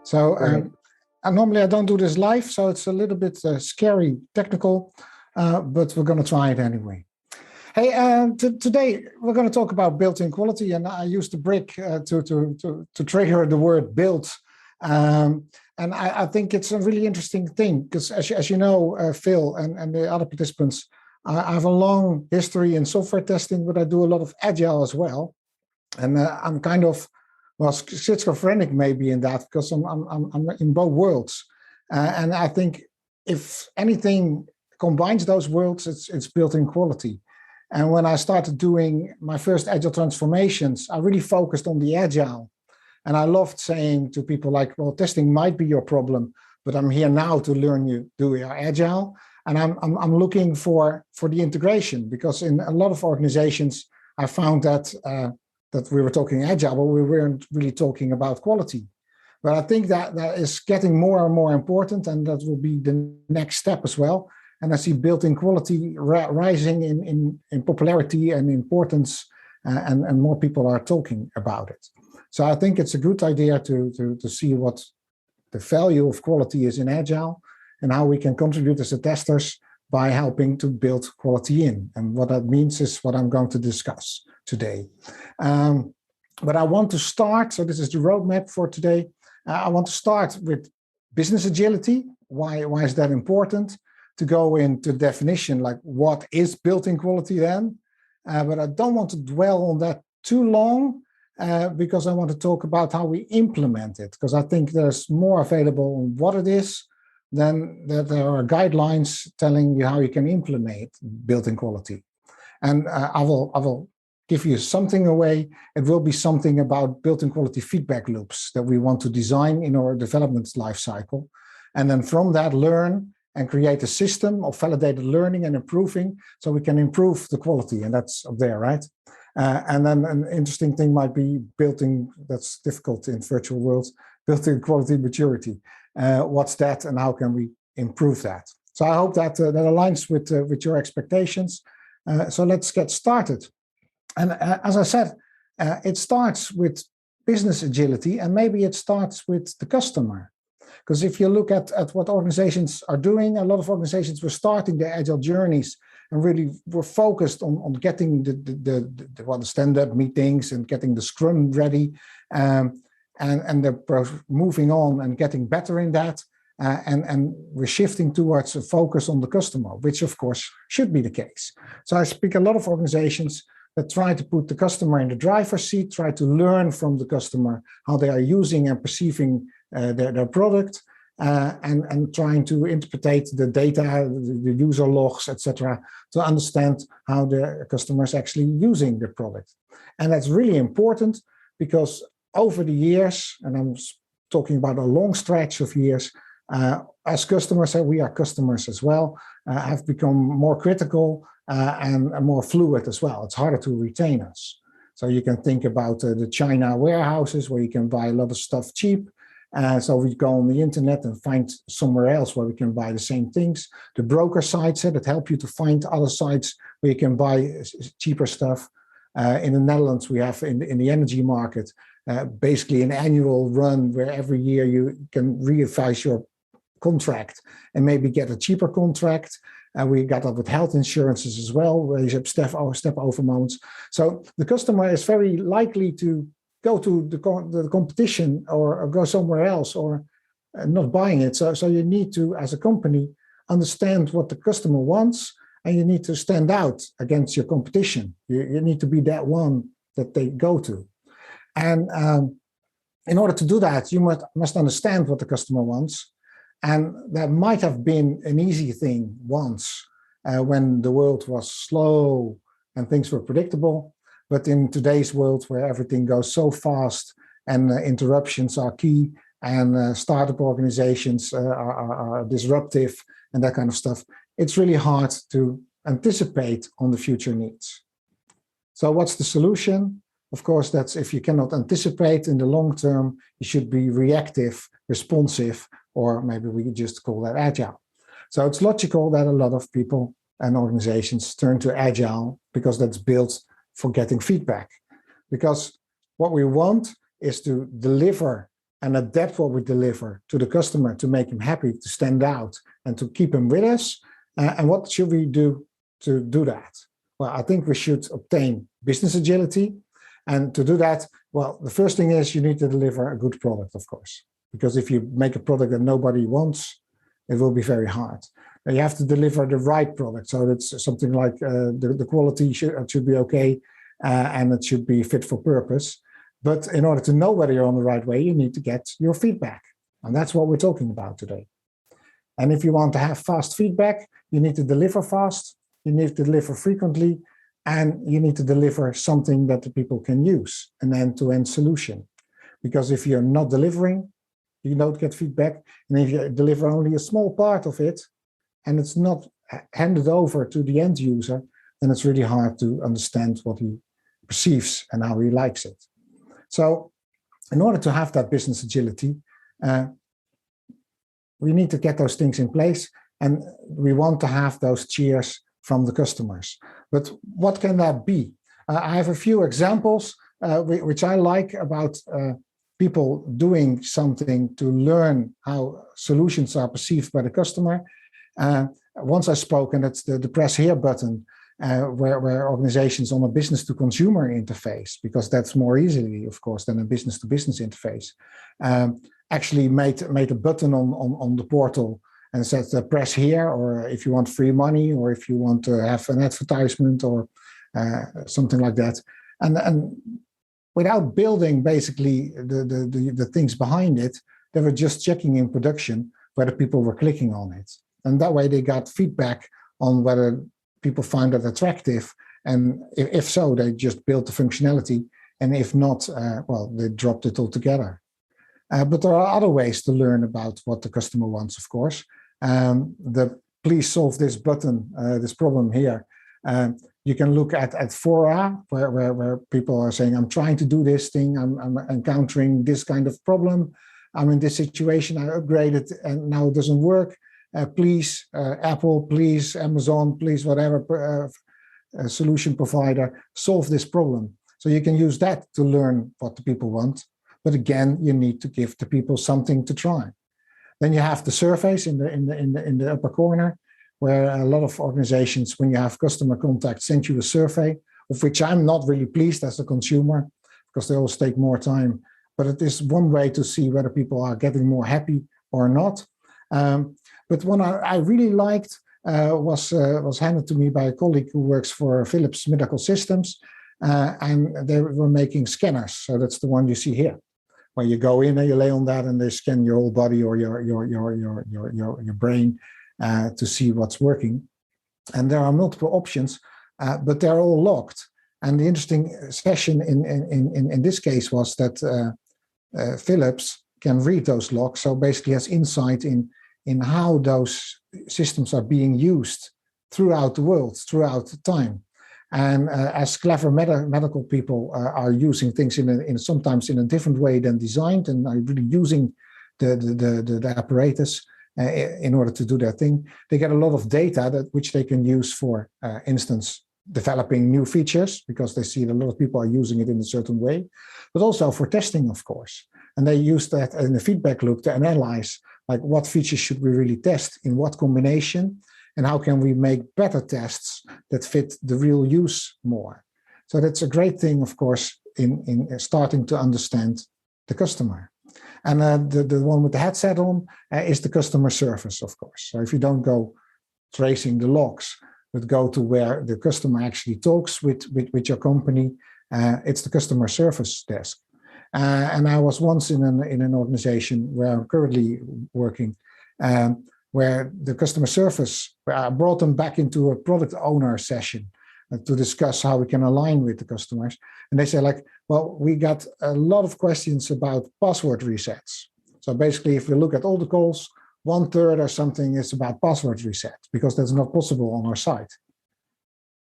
So and normally I don't do this live, so it's a little bit scary, technical, but we're going to try it anyway. Hey, today we're going to talk about built-in quality, and I used the brick to trigger the word built. And I think it's a really interesting thing because, as you know, Phil and the other participants, I have a long history in software testing, but I do a lot of Agile as well. And I'm kind of, well, schizophrenic maybe in that, because I'm in both worlds. And I think if anything combines those worlds, it's built-in quality. And when I started doing my first Agile transformations, I really focused on the Agile. And I loved saying to people like, well, testing might be your problem, but I'm here now to learn you do your Agile. And I'm looking for the integration, because in a lot of organizations, I found that that we were talking Agile, but we weren't really talking about quality. But I think that is getting more and more important, and that will be the next step as well. And I see built-in quality rising in popularity and importance, and more people are talking about it. So I think it's a good idea to see what the value of quality is in Agile and how we can contribute as the testers by helping to build quality in. And what that means is what I'm going to discuss today. But I want to start, so this is the roadmap for today. I want to start with business agility. Why is that important? To go into definition, like what is built-in quality then? But I don't want to dwell on that too long, because I want to talk about how we implement it, because I think there's more available on what it is than that there are guidelines telling you how you can implement built-in quality. And I will give you something away. It will be something about built-in quality feedback loops that we want to design in our development lifecycle. And then from that, learn and create a system of validated learning and improving, so we can improve the quality, and that's up there, right? And then an interesting thing might be built-in, that's difficult in virtual worlds, built-in quality maturity. What's that, and how can we improve that? So I hope that that aligns with your expectations. So let's get started. And as I said, it starts with business agility, and maybe it starts with the customer. Because if you look at what organizations are doing, a lot of organizations were starting their Agile journeys and really were focused on getting the stand-up meetings and getting the Scrum ready, and they're moving on and getting better in that, and we're shifting towards a focus on the customer, which of course should be the case. So I speak a lot of organizations that try to put the customer in the driver's seat, try to learn from the customer how they are using and perceiving their product, and trying to interpret the data, the user logs, etc., to understand how the customer is actually using the product. And that's really important, because over the years, and I'm talking about a long stretch of years, as customers, and we are customers as well, have become more critical and more fluid as well. It's harder to retain us. So you can think about the China warehouses where you can buy a lot of stuff cheap. So we go on the internet and find somewhere else where we can buy the same things. The broker sites that help you to find other sites where you can buy cheaper stuff. In the Netherlands, we have in the energy market, basically an annual run where every year you can readvise your contract and maybe get a cheaper contract. We got that with health insurances as well, where you have step over moments. So the customer is very likely to go to the competition or go somewhere else, or not buying it. So you need to, as a company, understand what the customer wants, and you need to stand out against your competition. You need to be that one that they go to. And in order to do that, you must understand what the customer wants. And that might have been an easy thing once, when the world was slow and things were predictable. But in today's world, where everything goes so fast and interruptions are key, and startup organizations are disruptive and that kind of stuff, it's really hard to anticipate on the future needs. So what's the solution? Of course, that's if you cannot anticipate in the long term, you should be reactive, responsive, or maybe we just call that Agile. So it's logical that a lot of people and organizations turn to Agile, because that's built for getting feedback. Because what we want is to deliver and adapt what we deliver to the customer to make him happy, to stand out, and to keep him with us. And what should we do to do that? Well, I think we should obtain business agility. And to do that, well, the first thing is you need to deliver a good product, of course. Because if you make a product that nobody wants, it will be very hard. And you have to deliver the right product. So that's something like the quality should be okay, and it should be fit for purpose. But in order to know whether you're on the right way, you need to get your feedback. And that's what we're talking about today. And if you want to have fast feedback, you need to deliver fast, you need to deliver frequently, and you need to deliver something that the people can use, an end-to-end solution. Because if you're not delivering, you don't get feedback. And if you deliver only a small part of it, and it's not handed over to the end user, then it's really hard to understand what he perceives and how he likes it. So in order to have that business agility, we need to get those things in place, and we want to have those cheers from the customers. But what can that be? I have a few examples which I like about people doing something to learn how solutions are perceived by the customer. Once I spoke, and that's the press here button, where organizations on a business to consumer interface, because that's more easily, of course, than a business to business interface, actually made a button on the portal and said press here, or if you want free money, or if you want to have an advertisement, or something like that. And without building basically the things behind it, they were just checking in production whether people were clicking on it. And that way they got feedback on whether people find it attractive. And if so, they just built the functionality. And if not, well, they dropped it altogether. But there are other ways to learn about what the customer wants, of course. The please solve this button, this problem here. You can look at fora where people are saying, I'm trying to do this thing, I'm encountering this kind of problem, I'm in this situation, I upgraded and now it doesn't work. Please, Apple, please, Amazon, please, whatever solution provider, solve this problem. So you can use that to learn what the people want. But again, you need to give the people something to try. Then you have the surveys in the upper corner, where a lot of organizations, when you have customer contact, send you a survey, of which I'm not really pleased as a consumer, because they always take more time. But it is one way to see whether people are getting more happy or not. But one I really liked was handed to me by a colleague who works for Philips Medical Systems, and they were making scanners. So that's the one you see here, where you go in and you lay on that, and they scan your whole body or your brain to see what's working. And there are multiple options, but they're all locked. And the interesting session in this case was that Philips can read those logs, so basically has insight in how those systems are being used throughout the world, throughout time. And as clever medical people are using things sometimes in a different way than designed, and are really using the apparatus in order to do their thing, they get a lot of data which they can use for instance, developing new features, because they see that a lot of people are using it in a certain way, but also for testing, of course. And they use that in the feedback loop to analyze, like, what features should we really test, in what combination, and how can we make better tests that fit the real use more. So that's a great thing, of course, in starting to understand the customer. And the one with the headset on is the customer service, of course. So if you don't go tracing the logs, but go to where the customer actually talks with your company, it's the customer service desk. And I was once in an organization where I'm currently working, where the customer service, I brought them back into a product owner session to discuss how we can align with the customers. And they say, like, well, we got a lot of questions about password resets. So basically, if we look at all the calls, 1/3 or something is about password reset, because that's not possible on our site.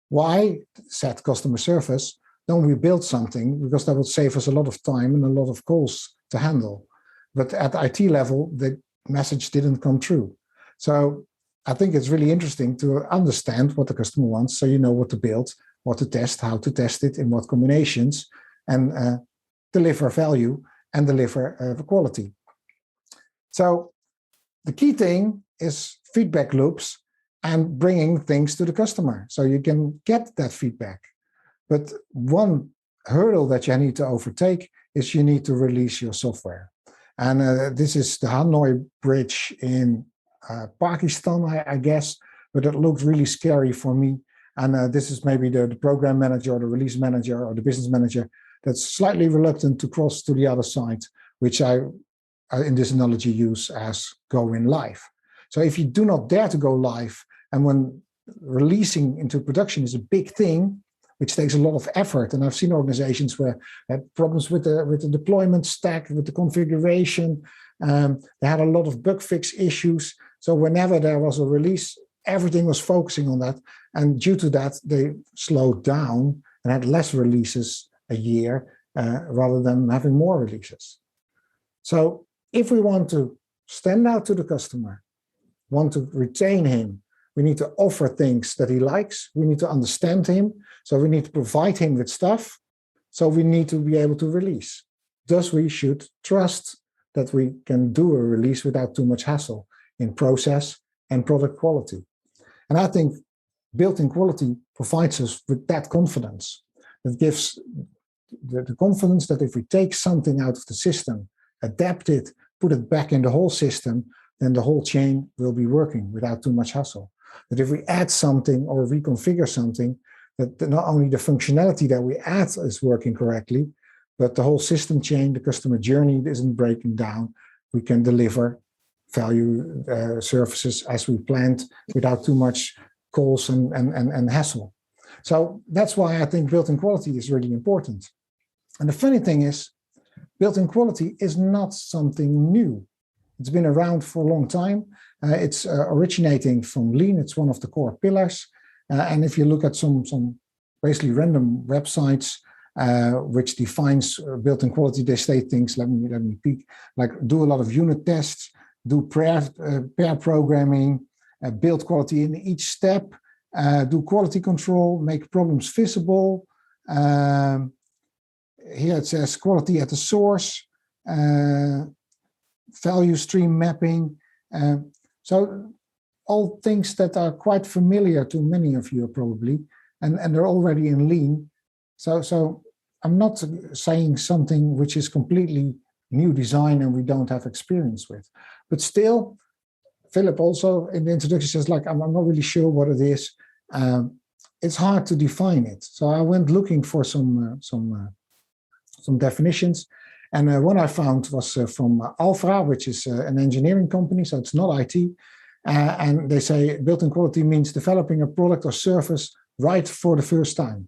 Why, said customer service, don't we build something? Because that would save us a lot of time and a lot of calls to handle. But at IT level, the message didn't come through. So I think it's really interesting to understand what the customer wants, so you know what to build, what to test, how to test it, in what combinations, and deliver value. and deliver the quality. So the key thing is feedback loops and bringing things to the customer so you can get that feedback. But one hurdle that you need to overtake is you need to release your software. And this is the Hanoi Bridge in Pakistan, I guess, but it looked really scary for me. And this is maybe the program manager or the release manager or the business manager that's slightly reluctant to cross to the other side, which I, in this analogy, use as going live. So if you do not dare to go live, and when releasing into production is a big thing, which takes a lot of effort, and I've seen organizations where they had problems with the deployment stack, with the configuration. They had a lot of bug fix issues. So whenever there was a release, everything was focusing on that. And due to that, they slowed down and had less releases a year rather than having more releases. So if we want to stand out to the customer, want to retain him, we need to offer things that he likes. We need to understand him. So we need to provide him with stuff. So we need to be able to release. Thus, we should trust that we can do a release without too much hassle in process and product quality. And I think built-in quality provides us with that confidence. It gives the confidence that if we take something out of the system, adapt it, put it back in the whole system, then the whole chain will be working without too much hassle. That if we add something or reconfigure something, that not only the functionality that we add is working correctly, but the whole system chain, the customer journey isn't breaking down. We can deliver value services as we planned without too much calls and hassle. So that's why I think built-in quality is really important. And the funny thing is, built-in quality is not something new. It's been around for a long time. It's originating from Lean. It's one of the core pillars. And if you look at some basically random websites which defines built-in quality, they state things, let me peek, like do a lot of unit tests, do pair programming, build quality in each step, do quality control, make problems visible. Here it says quality at the source, value stream mapping. So all things that are quite familiar to many of you probably, and they're already in Lean. So I'm not saying something which is completely new design and we don't have experience with. But still, Philip also in the introduction says, like, I'm not really sure what it is. It's hard to define it. So I went looking for some definitions. And one I found was from Alpha, which is an engineering company, so it's not IT. And they say built-in quality means developing a product or service right for the first time.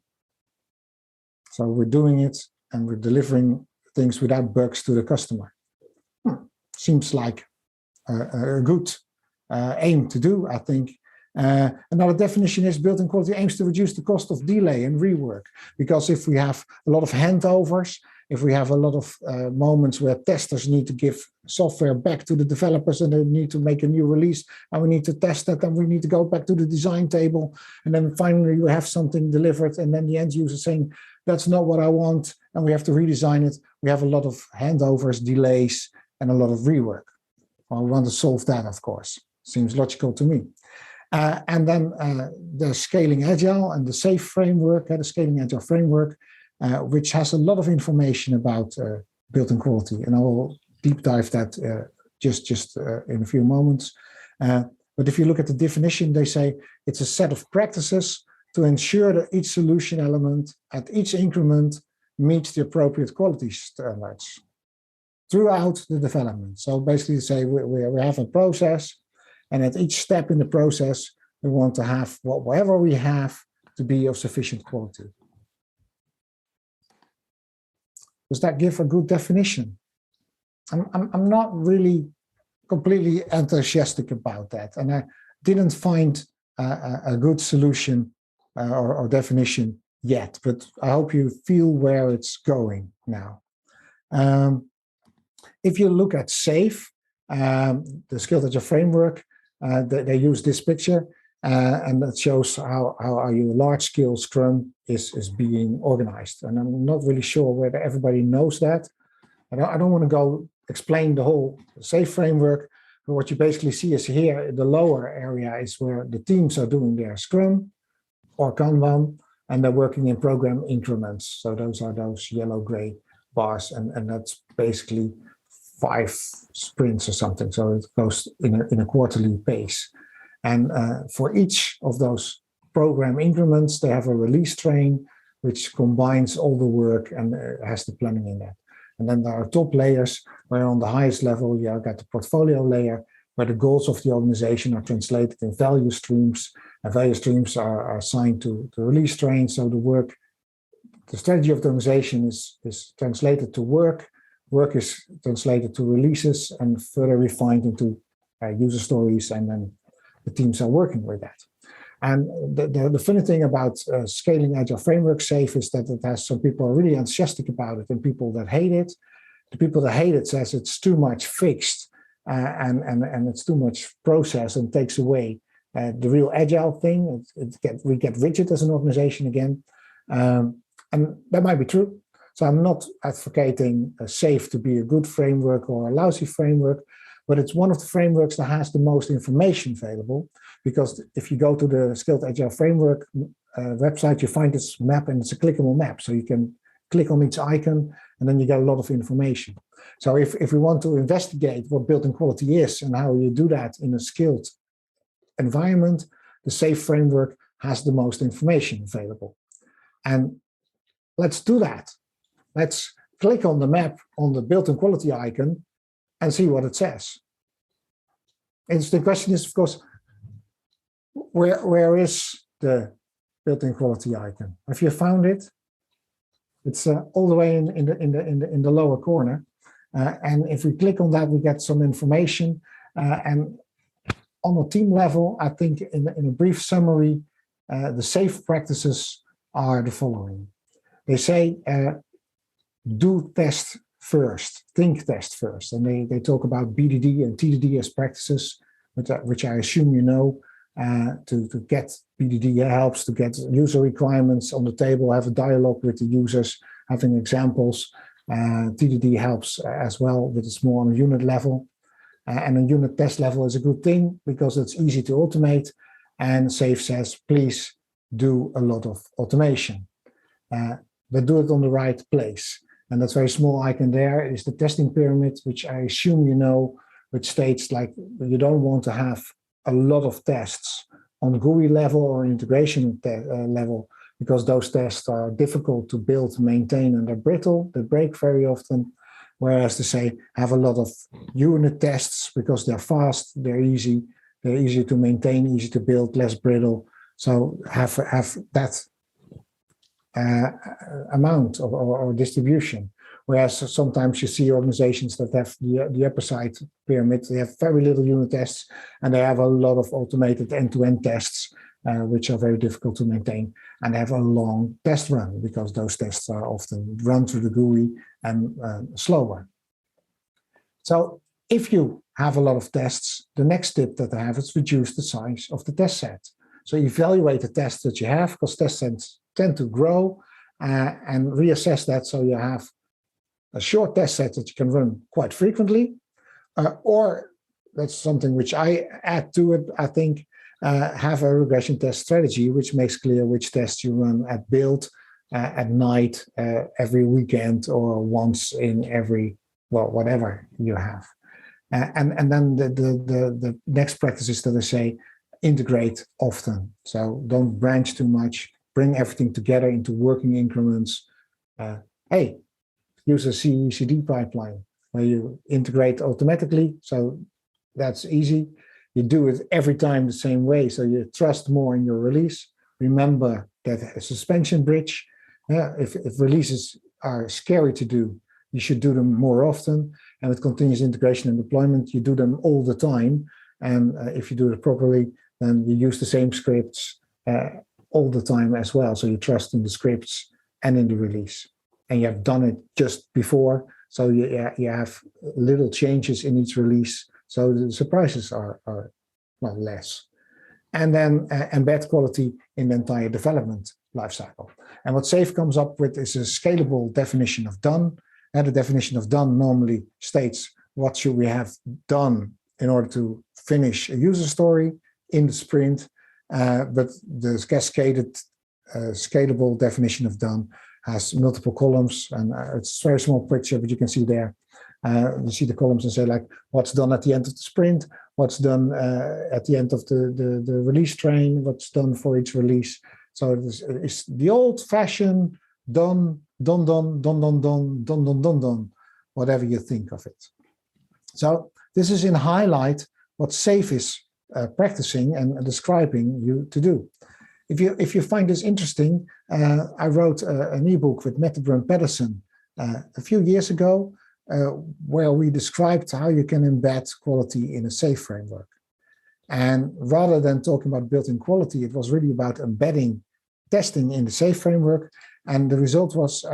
So we're doing it and we're delivering things without bugs to the customer. Seems like a good aim to do, I think. Another definition is built-in quality aims to reduce the cost of delay and rework. Because if we have a lot of handovers, if we have a lot of moments where testers need to give software back to the developers and they need to make a new release and we need to test it and we need to go back to the design table and then finally we have something delivered and then the end user saying, that's not what I want and we have to redesign it. We have a lot of handovers, delays, and a lot of rework. Well, we want to solve that, of course. Seems logical to me. And then the Scaling Agile and the SAFe framework, the Scaling Agile framework, which has a lot of information about built-in quality. And I will deep dive that just in a few moments. But if you look at the definition, they say it's a set of practices to ensure that each solution element at each increment meets the appropriate quality standards throughout the development. So basically say we have a process, and at each step in the process, we want to have whatever we have to be of sufficient quality. Does that give a good definition? I'm not really completely enthusiastic about that, and I didn't find a good solution or definition yet, but I hope you feel where it's going now. If you look at SAFe, the Skilled Agile framework, they use this picture, and that shows how your large-scale Scrum is being organized. And I'm not really sure whether everybody knows that, I don't want to go explain the whole SAFe framework, but what you basically see is here, the lower area is where the teams are doing their Scrum or Kanban, and they're working in program increments. So those are those yellow-gray bars, and that's basically 5 sprints or something. So it goes in a quarterly pace. And for each of those program increments, they have a release train, which combines all the work and has the planning in that. And then there are top layers where on the highest level, you got the portfolio layer, where the goals of the organization are translated in value streams, and value streams are assigned to the release train. So the strategy of the organization is translated to work. Work is translated to releases and further refined into user stories, and then the teams are working with that. And the funny thing about scaling Agile framework SAFe is that it has some people are really enthusiastic about it and people that hate it. The people that hate it says it's too much fixed and it's too much process and takes away the real Agile thing. We get rigid as an organization again. And that might be true. So I'm not advocating SAFe to be a good framework or a lousy framework, but it's one of the frameworks that has the most information available. Because if you go to the Skilled Agile Framework website, you find this map, and it's a clickable map. So you can click on each icon, and then you get a lot of information. So if we want to investigate what built-in quality is and how you do that in a skilled environment, the SAFe framework has the most information available. And let's do that. Let's click on the map on the built-in quality icon and see what it says. And the question is, of course, where is the built-in quality icon? Have you found it? It's all the way in the lower corner. And if we click on that, we get some information. And on a team level, I think in a brief summary, the SAFe practices are the following. They say, do test first, think test first. And they talk about BDD and TDD as practices, which I assume you know. To get BDD helps to get user requirements on the table, have a dialogue with the users, having examples. TDD helps as well, but it's more on a unit level. And a unit test level is a good thing because it's easy to automate. And SAFe says, please do a lot of automation. But do it on the right place. And that very small icon there is the testing pyramid, which I assume you know, which states like you don't want to have a lot of tests on GUI level or integration level, because those tests are difficult to build, maintain, and they're brittle. They break very often. Whereas they say have a lot of unit tests because they're fast, they're easy to maintain, easy to build, less brittle. So have that amount or distribution. Whereas sometimes you see organizations that have the upper side pyramid, they have very little unit tests, and they have a lot of automated end-to-end tests, which are very difficult to maintain, and they have a long test run because those tests are often run through the GUI and slower. So if you have a lot of tests, the next tip that I have is reduce the size of the test set. So evaluate the tests that you have, because test sets tend to grow, and reassess that so you have a short test set that you can run quite frequently, or that's something which I add to it, I think, have a regression test strategy, which makes clear which tests you run at build, at night, every weekend, or once in every, well, whatever you have. And then the next practice is that I say, integrate often. So don't branch too much, bring everything together into working increments. Hey, use a CE/CD pipeline where you integrate automatically. So that's easy. You do it every time the same way. So you trust more in your release. Remember that a suspension bridge, if releases are scary to do, you should do them more often. And with continuous integration and deployment, you do them all the time. And if you do it properly, then you use the same scripts all the time as well. So you trust in the scripts and in the release. And you have done it just before, so you have little changes in each release, so the surprises are well, less. And then embed quality in the entire development lifecycle. And what SAFe comes up with is a scalable definition of done, And the definition of done normally states what should we have done in order to finish a user story in the sprint. But the cascaded, scalable definition of done has multiple columns, and it's a very small picture, but you can see there. You see the columns and say like what's done at the end of the sprint, what's done at the end of the release train, what's done for each release. So it's the old-fashioned done, whatever you think of it. So this is in highlight what SAFe is practicing and describing you to do. If you find this interesting, I wrote an ebook with Mettenbrun Pedersen a few years ago, where we described how you can embed quality in a SAFe framework. And rather than talking about built-in quality, it was really about embedding testing in the SAFe framework. And the result was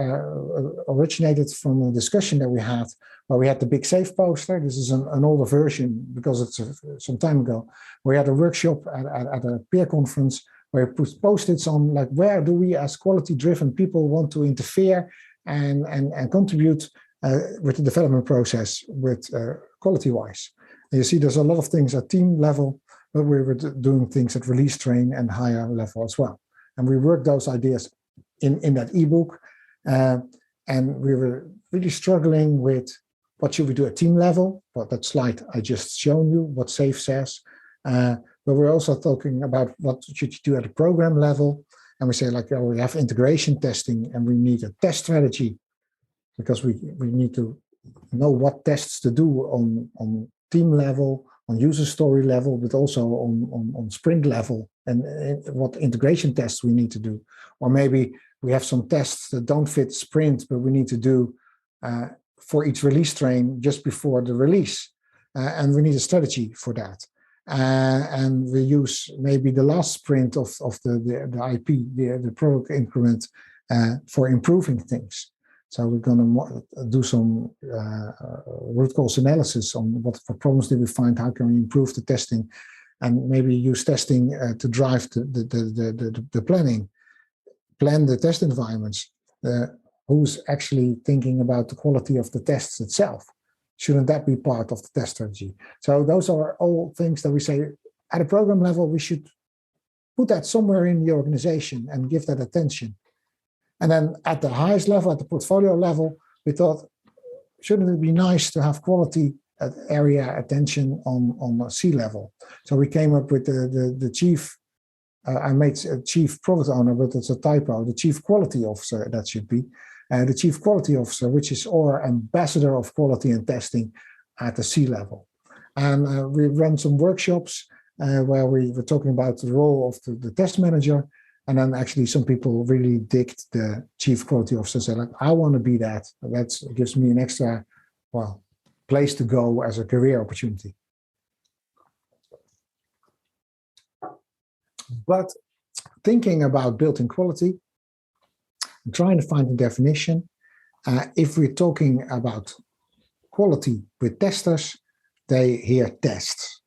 originated from a discussion that we had, where we had the big SAFe poster. This is an older version because it's some time ago. We had a workshop at a peer conference where we put post-its on, like, where do we as quality-driven people want to interfere and contribute with the development process with quality-wise. You see there's a lot of things at team level, but we were doing things at release train and higher level as well. And we worked those ideas in that ebook, and we were really struggling with what should we do at team level. Well, that slide I just shown you, what SAFe says. But we're also talking about what should you do at a program level. And we say like, oh, we have integration testing and we need a test strategy, because we need to know what tests to do on team level, on user story level, but also on sprint level, and what integration tests we need to do. Or maybe we have some tests that don't fit sprint, but we need to do for each release train just before the release. And we need a strategy for that. And we use maybe the last sprint of the IP, the product increment, for improving things. So we're going to do some root cause analysis on what for problems did we find, how can we improve the testing, and maybe use testing to drive the planning, plan the test environments. Who's actually thinking about the quality of the tests itself? Shouldn't that be part of the test strategy? So those are all things that we say at a program level, we should put that somewhere in the organization and give that attention. And then at the highest level, at the portfolio level, we thought, shouldn't it be nice to have quality area attention on a C level? So we came up with the chief, I made a chief product owner, but it's a typo, the chief quality officer, that should be. The chief quality officer, which is our ambassador of quality and testing at the C level. And we run some workshops where we were talking about the role of the test manager. And then actually some people really digged the chief quality officer, said like, I want to be that. That gives me an extra, well, place to go as a career opportunity. But thinking about built-in quality, I'm trying to find a definition. If we're talking about quality with testers, they hear tests.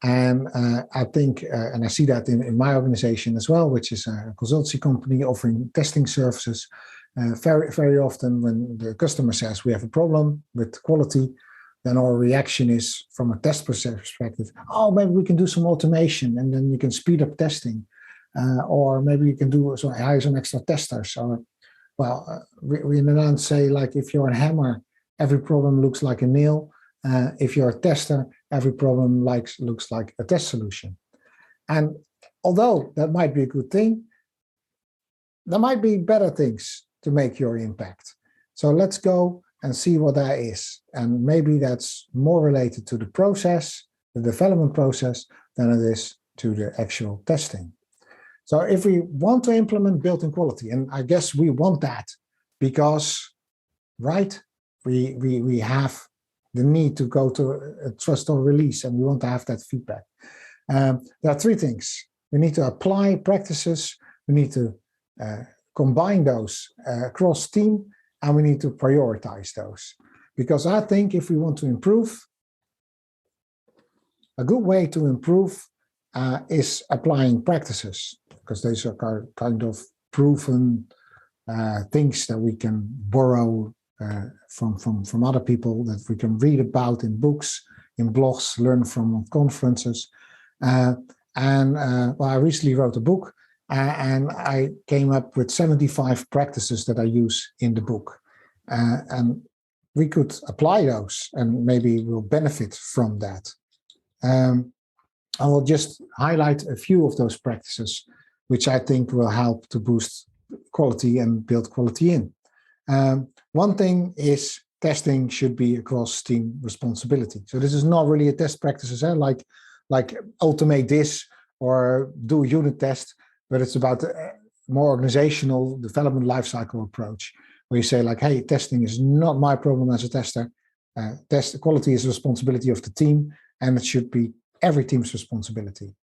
And I think, and I see that in my organization as well, which is a consultancy company offering testing services. Very often when the customer says we have a problem with quality, then our reaction is from a test perspective, oh, maybe we can do some automation and then you can speed up testing. Or maybe you can do hire some extra testers. Or, well, we in the Netherlands say like, if you're a hammer, every problem looks like a nail. If you're a tester, every problem looks like a test solution. And although that might be a good thing, there might be better things to make your impact. So let's go and see what that is. And maybe that's more related to the process, the development process, than it is to the actual testing. So if we want to implement built-in quality, and I guess we want that because, right, we have the need to go to a trust or release, and we want to have that feedback. There are three things. We need to apply practices, we need to combine those across team, and we need to prioritize those. Because I think if we want to improve, a good way to improve is applying practices, because those are kind of proven things that we can borrow from other people that we can read about in books, in blogs, learn from conferences. Well, I recently wrote a book, and I came up with 75 practices that I use in the book. And we could apply those, and maybe we'll benefit from that. I will just highlight a few of those practices, which I think will help to boost quality and build quality in. One thing is testing should be across team responsibility. So this is not really a test practices, like automate this or do a unit test, but it's about a more organizational development lifecycle approach, where you say like, hey, testing is not my problem as a tester. Test quality is the responsibility of the team, and it should be every team's responsibility.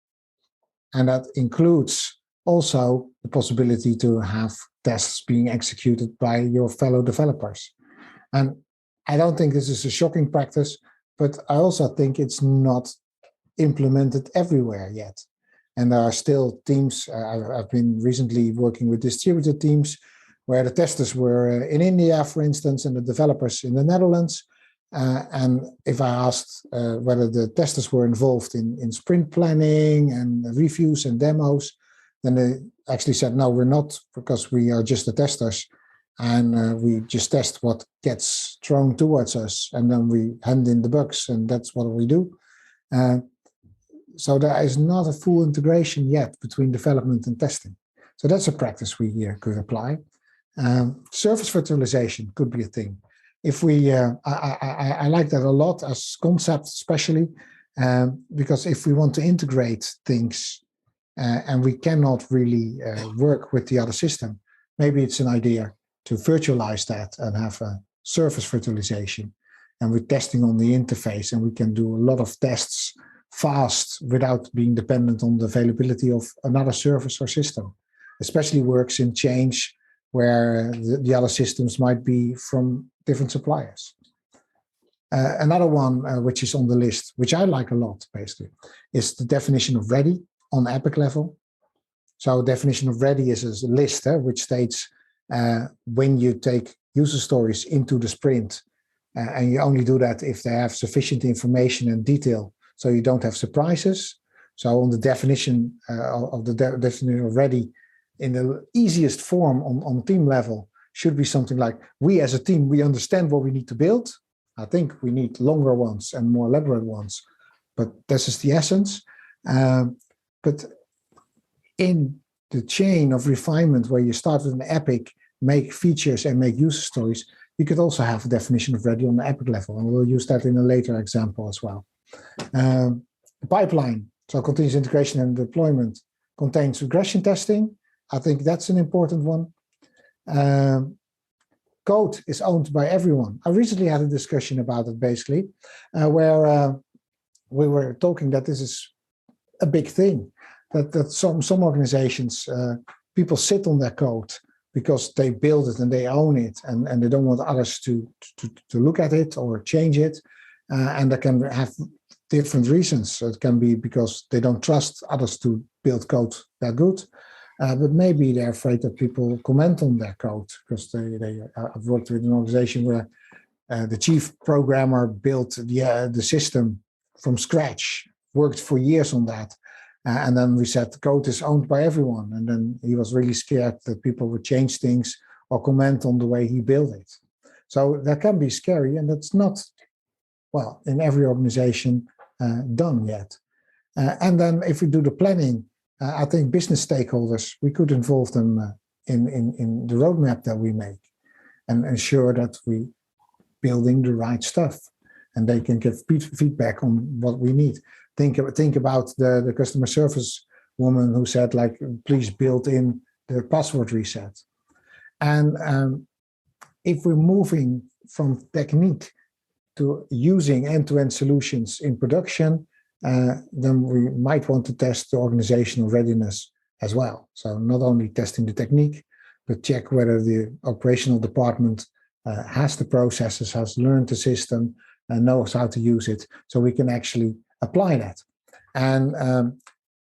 And that includes also the possibility to have tests being executed by your fellow developers. And I don't think this is a shocking practice, but I also think it's not implemented everywhere yet. And there are still teams, I've been recently working with distributed teams, where the testers were in India, for instance, and the developers in the Netherlands. And if I asked whether the testers were involved in sprint planning and reviews and demos, then they actually said, no, we're not, because we are just the testers. And we just test what gets thrown towards us, and then we hand in the bugs, and that's what we do. So there is not a full integration yet between development and testing. So that's a practice we could apply. Service virtualization could be a thing. If we, I like that a lot as concept, especially because if we want to integrate things and we cannot really work with the other system, maybe it's an idea to virtualize that and have a service virtualization. And we're testing on the interface, and we can do a lot of tests fast without being dependent on the availability of another service or system. Especially works in change where the other systems might be from different suppliers. Another one which is on the list, which I like a lot, basically, is the definition of ready on epic level. So definition of ready is a list which states when you take user stories into the sprint, and you only do that if they have sufficient information and detail, so you don't have surprises. So on the definition of the definition of ready, in the easiest form on team level, should be something like, we as a team, we understand what we need to build. I think we need longer ones and more elaborate ones, but this is the essence. But in the chain of refinement, where you start with an epic, make features and make user stories, you could also have a definition of ready on the epic level, and we'll use that in a later example as well. The pipeline, so continuous integration and deployment, contains regression testing. I think that's an important one. Code is owned by everyone. I recently had a discussion about it, basically, where we were talking that this is a big thing, that some organizations, people sit on their code because they build it and they own it, and they don't want others to look at it or change it. And they can have different reasons. It can be because they don't trust others to build code that good. But maybe they're afraid that people comment on their code, because I've worked with an organization where the chief programmer built the system from scratch, worked for years on that. And then we said the code is owned by everyone. And then he was really scared that people would change things or comment on the way he built it. So that can be scary, and that's not, well, in every organization done yet. And then if we do the planning, I think business stakeholders, we could involve them in the roadmap that we make, and ensure that we building the right stuff, and they can give feedback on what we need. Think about the customer service woman who said, like, please build in the password reset. And if we're moving from technique to using end-to-end solutions in production, then we might want to test the organizational readiness as well. So not only testing the technique, but check whether the operational department has the processes, has learned the system, and knows how to use it, so we can actually apply that. And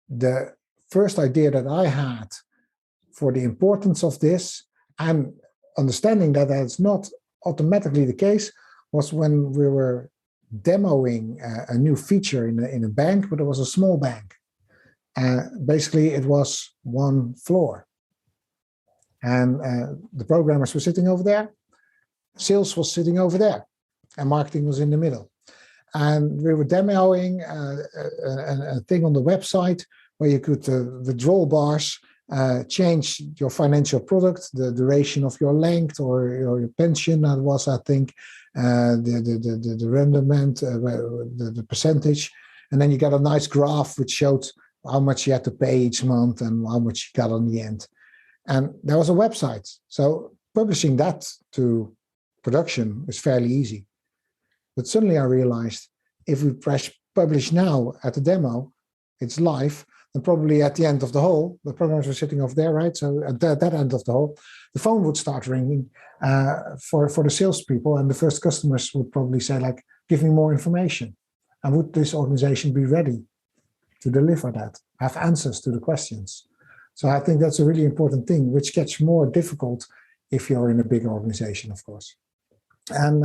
the first idea that I had for the importance of this, and understanding that it's not automatically the case was when we were demoing a new feature in a bank, but it was a small bank. Basically, it was one floor. And the programmers were sitting over there, sales was sitting over there, and marketing was in the middle. And we were demoing a thing on the website where you could, the draw bars, change your financial product, the duration of your length or your pension, that was, I think, the rendement, the percentage. And then you got a nice graph which showed how much you had to pay each month and how much you got on the end. And there was a website. So publishing that to production is fairly easy. But suddenly I realized if we press publish now at the demo, it's live, and probably at the end of the hall, the programmers were sitting over there, right? So at that end of the hall, the phone would start ringing for the salespeople, and the first customers would probably say, like, give me more information. And would this organization be ready to deliver that, have answers to the questions? So I think that's a really important thing, which gets more difficult if you're in a big organization, of course. And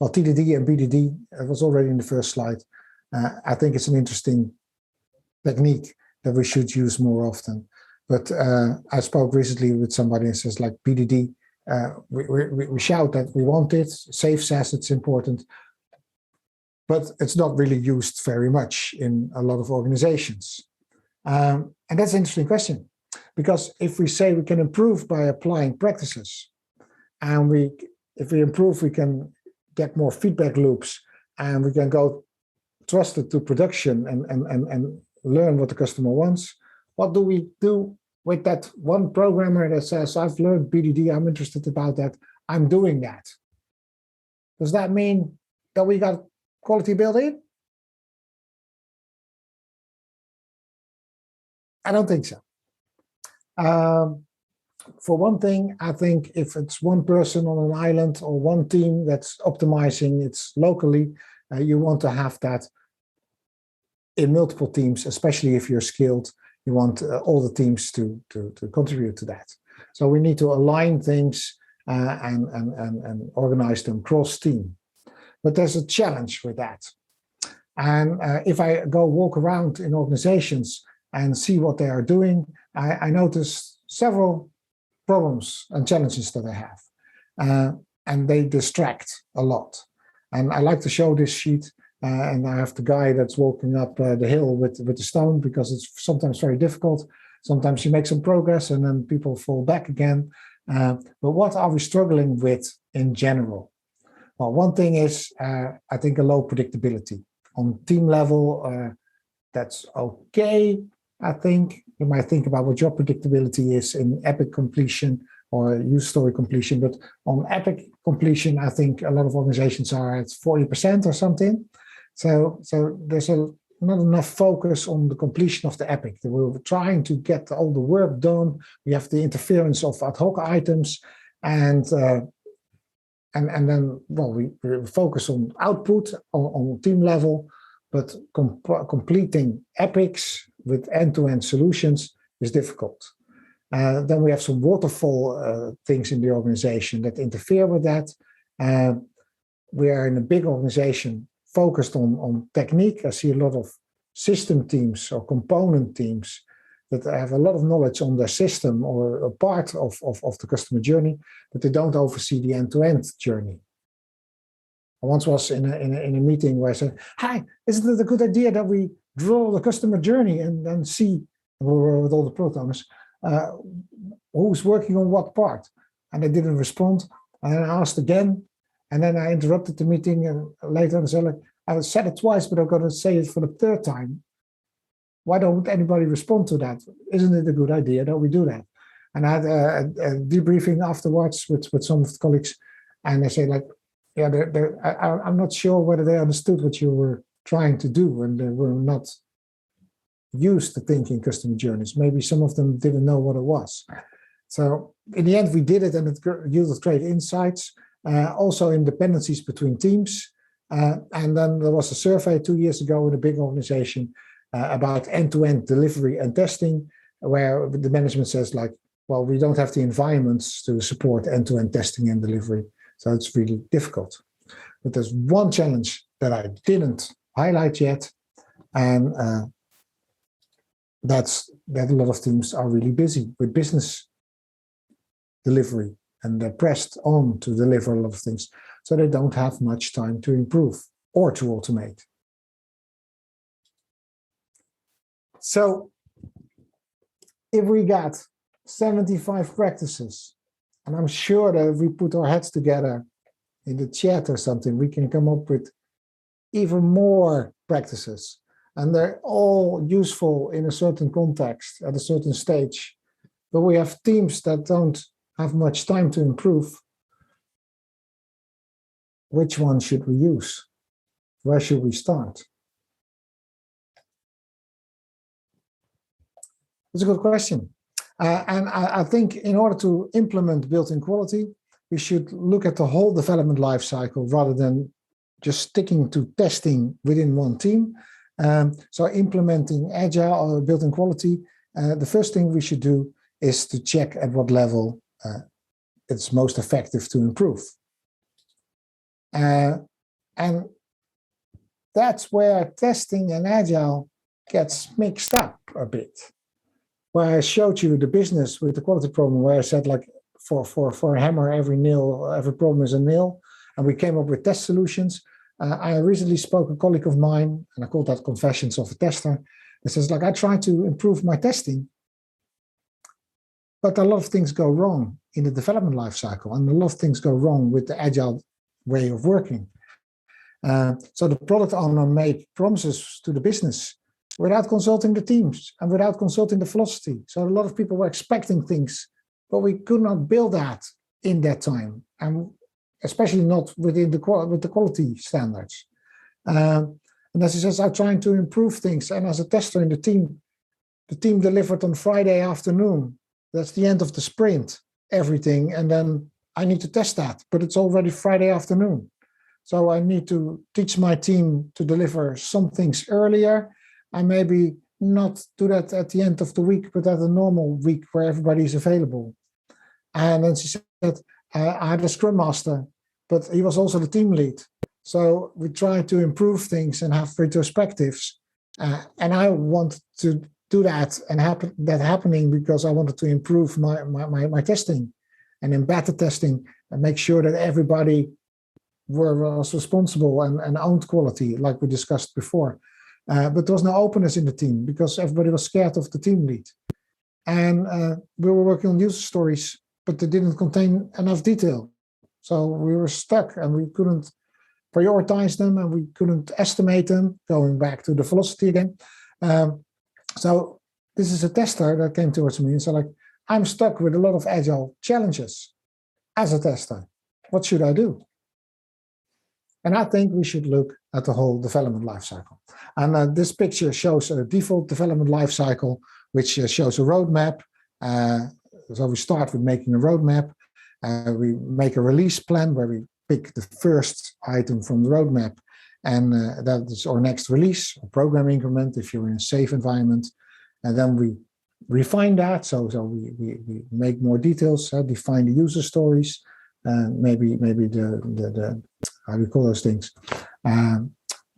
well, TDD and BDD was already in the first slide. I think it's an interesting technique that we should use more often. But I spoke recently with somebody and says, like, BDD, we shout that we want it, SAFe says it's important, but it's not really used very much in a lot of organizations. And that's an interesting question, because if we say we can improve by applying practices, and if we improve, we can get more feedback loops, and we can go trusted to production and learn what the customer wants. What do we do with that one programmer that says, I've learned BDD, I'm interested about that, I'm doing that? Does that mean that we got quality built in? I don't think so. For one thing, I think if it's one person on an island or one team that's optimizing it locally, you want to have that in multiple teams, especially if you're skilled. You want all the teams to contribute to that. So we need to align things and organize them cross-team. But there's a challenge with that. And if I go walk around in organizations and see what they are doing, I notice several problems and challenges that they have. And they distract a lot. And I like to show this sheet. And I have the guy that's walking up the hill with the stone, because it's sometimes very difficult. Sometimes you make some progress and then people fall back again. But what are we struggling with in general? Well, one thing is, I think, a low predictability. On team level, that's okay, I think. You might think about what your predictability is in epic completion or use story completion. But on epic completion, I think a lot of organizations are at 40% or something. So there's not enough focus on the completion of the epic. We're trying to get all the work done. We have the interference of ad hoc items, and then, well, we focus on output on team level, but completing epics with end-to-end solutions is difficult. Then we have some waterfall things in the organization that interfere with that. We are in a big organization focused on technique. I see a lot of system teams or component teams that have a lot of knowledge on their system or a part of the customer journey, but they don't oversee the end-to-end journey. I once was in a meeting where I said, hi, isn't it a good idea that we draw the customer journey and then see, we were with all the product owners, who's working on what part? And they didn't respond. And I asked again, and then I interrupted the meeting later and said, like, I said it twice, but I'm going to say it for the third time. Why don't anybody respond to that? Isn't it a good idea that we do that? And I had a debriefing afterwards with some of the colleagues, and they say, like, yeah, I'm not sure whether they understood what you were trying to do, and they were not used to thinking customer journeys. Maybe some of them didn't know what it was. So in the end, we did it, and it yielded great insights. Also in dependencies between teams. And then there was a survey 2 years ago in a big organization about end-to-end delivery and testing, where the management says, like, well, we don't have the environments to support end-to-end testing and delivery. So it's really difficult. But there's one challenge that I didn't highlight yet, and that's that a lot of teams are really busy with business delivery, and they're pressed on to deliver a lot of things, so they don't have much time to improve or to automate. So if we got 75 practices, and I'm sure that if we put our heads together in the chat or something, we can come up with even more practices. And they're all useful in a certain context at a certain stage. But we have teams that don't have much time to improve. Which one should we use? Where should we start? It's a good question. And I think in order to implement built-in quality, we should look at the whole development lifecycle rather than just sticking to testing within one team. So implementing Agile or built-in quality, the first thing we should do is to check at what level it's most effective to improve. And that's where testing and Agile gets mixed up a bit. Where I showed you the business with the quality problem, where I said, like, for a hammer, every problem is a nail, and we came up with test solutions. I recently spoke to a colleague of mine, and I called that Confessions of a Tester. It says, like, I try to improve my testing, but a lot of things go wrong in the development lifecycle, and a lot of things go wrong with the Agile way of working. So the product owner made promises to the business without consulting the teams and without consulting the philosophy. So a lot of people were expecting things, but we could not build that in that time, and especially not within the quality standards. And as he says, I'm trying to improve things. And as a tester in the team delivered on Friday afternoon. That's the end of the sprint, everything. And then I need to test that, but it's already Friday afternoon. So I need to teach my team to deliver some things earlier, and maybe not do that at the end of the week, but at a normal week where everybody is available. And then she said, I had a Scrum Master, but he was also the team lead. So we try to improve things and have retrospectives. And I want to do that and happening because I wanted to improve my testing and embed the testing and make sure that everybody was responsible and owned quality, like we discussed before. But there was no openness in the team because everybody was scared of the team lead. And we were working on user stories, but they didn't contain enough detail. So we were stuck and we couldn't prioritize them and we couldn't estimate them, going back to the velocity again. So this is a tester that came towards me and said, like, I'm stuck with a lot of Agile challenges as a tester. What should I do? And I think we should look at the whole development lifecycle. And this picture shows a default development lifecycle, which shows a roadmap. So we start with making a roadmap. We make a release plan where we pick the first item from the roadmap, and that is our next release, a program increment if you're in a safe environment. And then we refine that. So we make more details, define the user stories, maybe the how do you call those things?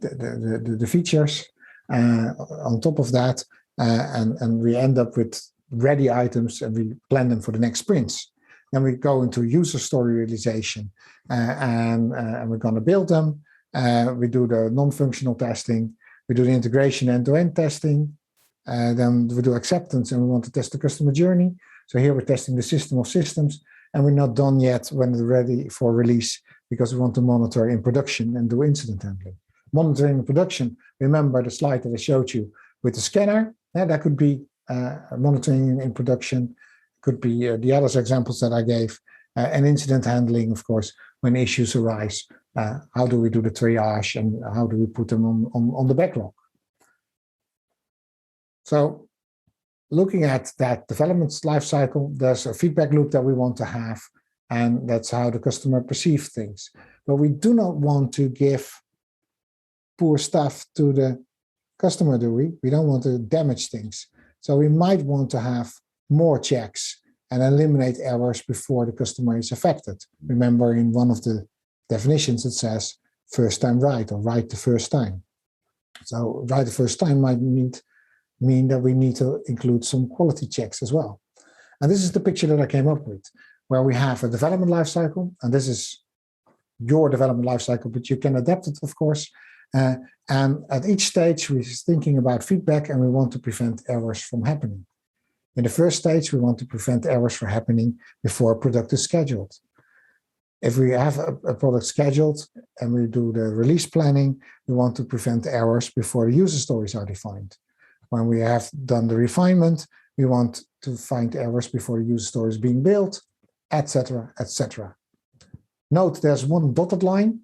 The features on top of that, and we end up with ready items and we plan them for the next sprints. Then we go into user story realization, and we're going to build them. We do the non-functional testing. We do the integration end-to-end testing. Then we do acceptance, and we want to test the customer journey. So here we're testing the system of systems, and we're not done yet when it's ready for release because we want to monitor in production and do incident handling. Monitoring in production, remember the slide that I showed you with the scanner? That could be monitoring in production, could be the other examples that I gave, and incident handling, of course, when issues arise. How do we do the triage and how do we put them on the backlog? So looking at that development lifecycle, there's a feedback loop that we want to have, and that's how the customer perceives things. But we do not want to give poor stuff to the customer, do we? We don't want to damage things. So we might want to have more checks and eliminate errors before the customer is affected. Remember, in one of the definitions, it says first time right, or right the first time. So right the first time might mean that we need to include some quality checks as well. And this is the picture that I came up with, where we have a development lifecycle, and this is your development lifecycle, but you can adapt it, of course. And at each stage, we're thinking about feedback, and we want to prevent errors from happening. In the first stage, we want to prevent errors from happening before a product is scheduled. If we have a product scheduled and we do the release planning, we want to prevent errors before the user stories are defined. When we have done the refinement, we want to find errors before the user story is being built, etc., etc. Note there's one dotted line.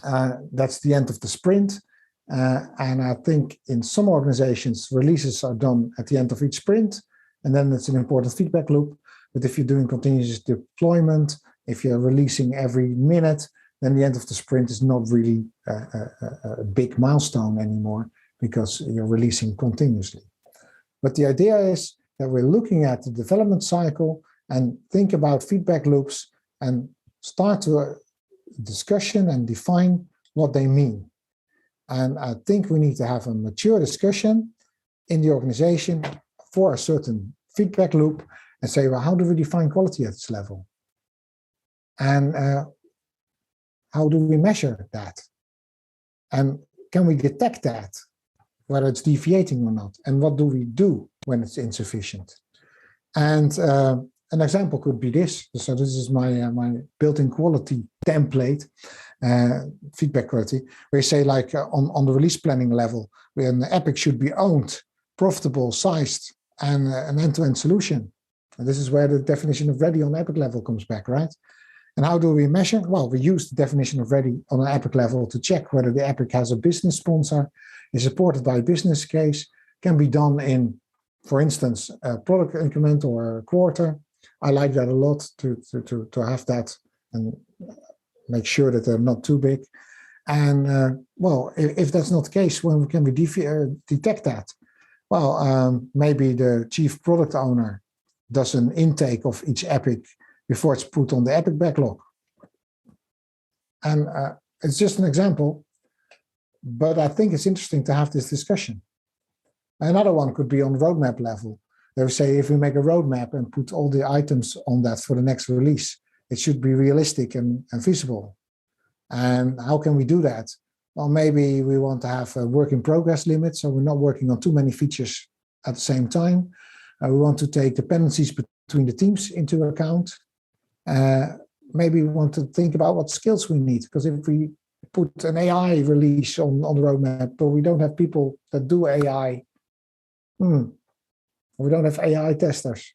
That's the end of the sprint. And I think in some organizations, releases are done at the end of each sprint, and then it's an important feedback loop. But if you're doing continuous deployment, if you're releasing every minute, then the end of the sprint is not really a big milestone anymore, because you're releasing continuously. But the idea is that we're looking at the development cycle and think about feedback loops and start to discussion and define what they mean. And I think we need to have a mature discussion in the organization for a certain feedback loop and say, well, how do we define quality at this level? And how do we measure that? And can we detect that, whether it's deviating or not? And what do we do when it's insufficient? And an example could be this. So this is my built-in quality template, feedback quality, where you say, like, on the release planning level, when the epic should be owned, profitable, sized, and an end-to-end solution. And this is where the definition of ready on epic level comes back, right? And how do we measure? Well, we use the definition of ready on an epic level to check whether the epic has a business sponsor, is supported by a business case, can be done in, for instance, a product increment or a quarter. I like that a lot, to have that and make sure that they're not too big. And well, if that's not the case, when can we detect that? Well, maybe the chief product owner does an intake of each epic before it's put on the epic backlog. And it's just an example, but I think it's interesting to have this discussion. Another one could be on roadmap level. They would say, if we make a roadmap and put all the items on that for the next release, it should be realistic and feasible. And how can we do that? Well, maybe we want to have a work in progress limit, so we're not working on too many features at the same time. We want to take dependencies between the teams into account. Maybe we want to think about what skills we need, because if we put an AI release on the roadmap, but we don't have people that do AI, we don't have AI testers,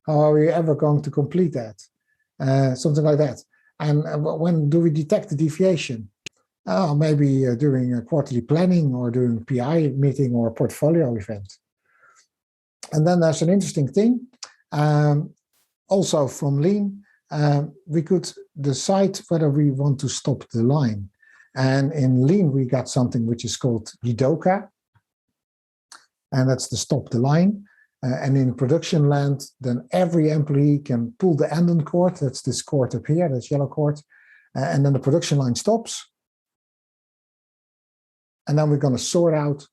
how are we ever going to complete that? Something like that. And when do we detect the deviation? Maybe during a quarterly planning, or during a PI meeting or a portfolio event. And then there's an interesting thing, also from Lean, we could decide whether we want to stop the line. And in Lean, we got something which is called Jidoka, and that's the stop the line. And in production land, then every employee can pull the end cord. That's this cord up here, that's yellow cord. And then the production line stops. And then we're going to sort out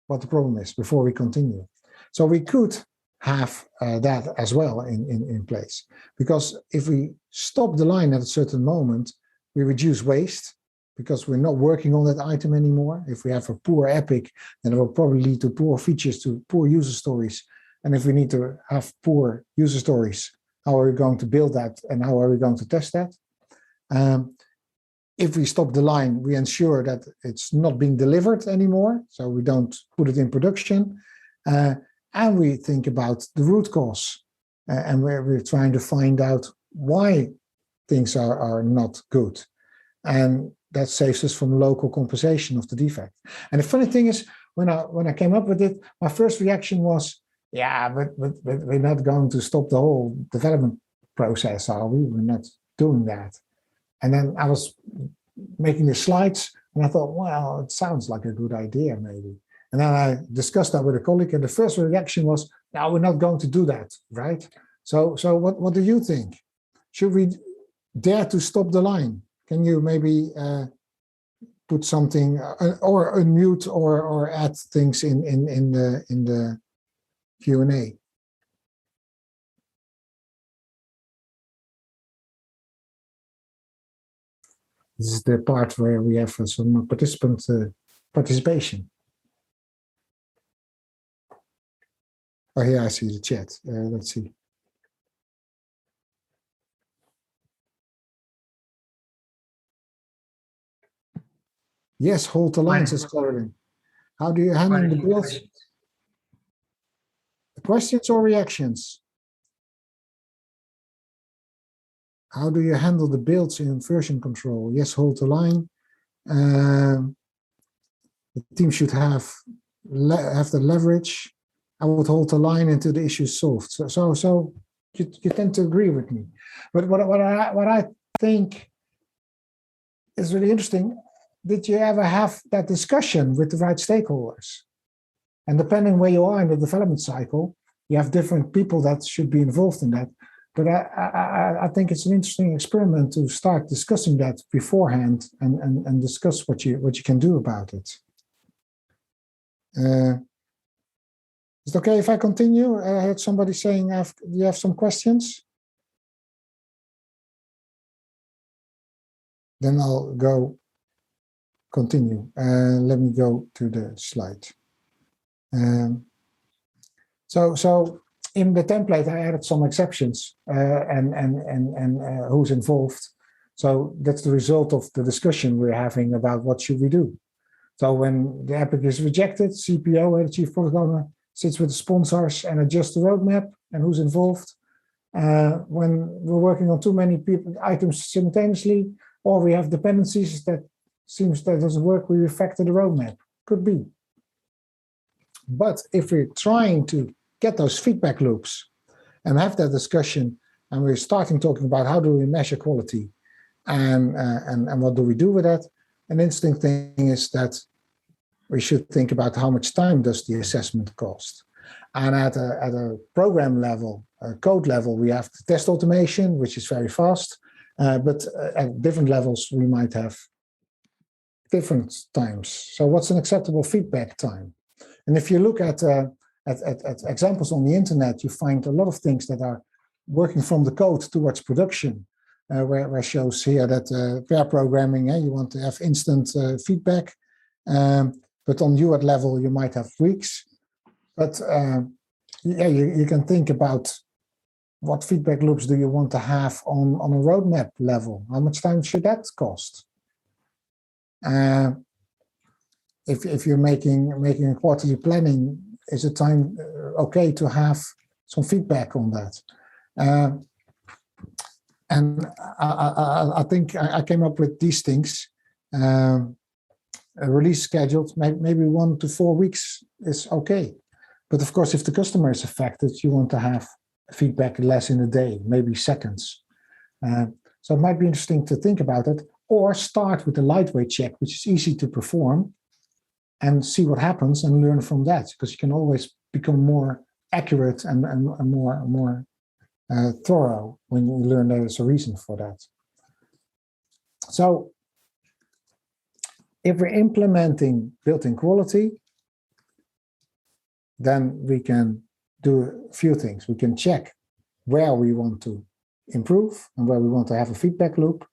what the problem is before we continue. So we could have that as well in place. Because if we stop the line at a certain moment, we reduce waste, because we're not working on that item anymore. If we have a poor epic, then it will probably lead to poor features, to poor user stories. And if we need to have poor user stories, how are we going to build that, and how are we going to test that? If we stop the line, we ensure that it's not being delivered anymore, so we don't put it in production. And we think about the root cause, and we're trying to find out why things are not good. And that saves us from local compensation of the defect. And the funny thing is, when I came up with it, my first reaction was, yeah, but we're not going to stop the whole development process, are we? We're not doing that. And then I was making the slides, and I thought, well, it sounds like a good idea, maybe. And then I discussed that with a colleague, and the first reaction was, no, we're not going to do that, right? So what do you think? Should we dare to stop the line? Can you maybe put something or unmute or add things in the Q&A? This is the part where we have some participation. Oh, here I see the chat. Let's see. Yes, hold the line, says Caroline. How do you handle the builds? Questions or reactions? How do you handle the builds in version control? Yes, hold the line. The team should have the leverage. I would hold the line until the issue is solved. So you tend to agree with me. But what I think is really interesting, did you ever have that discussion with the right stakeholders? And depending where you are in the development cycle, you have different people that should be involved in that. But I think it's an interesting experiment to start discussing that beforehand and discuss what you can do about it. Is it okay if I continue? I heard somebody saying, do you have some questions? Then I'll continue. Let me go to the slide. So in the template, I added some exceptions and who's involved. So that's the result of the discussion we're having about what should we do. So when the epic is rejected, CPO, the chief product owner, sits with the sponsors and adjusts the roadmap and who's involved. When we're working on too many items simultaneously, or we have dependencies that seems that doesn't work, we refactor the roadmap. Could be. But if we're trying to get those feedback loops and have that discussion, and we're starting talking about how do we measure quality and what do we do with that, an interesting thing is that we should think about how much time does the assessment cost. And at a program level, a code level, we have test automation, which is very fast. But at different levels, we might have different times. So what's an acceptable feedback time? And if you look at examples on the internet, you find a lot of things that are working from the code towards production, where it shows here that pair programming, you want to have instant feedback. But on UAT level, you might have weeks. But yeah, you can think about what feedback loops do you want to have on a roadmap level? How much time should that cost? If you're making a quarterly planning, is it time okay to have some feedback on that? And I think I came up with these things. A release scheduled, maybe 1 to 4 weeks is okay. But of course, if the customer is affected, you want to have feedback less in a day, maybe seconds. So it might be interesting to think about it, or start with a lightweight check, which is easy to perform, and see what happens and learn from that, because you can always become more accurate and more thorough when you learn there's a reason for that. So if we're implementing built-in quality, then we can do a few things. We can check where we want to improve and where we want to have a feedback loop.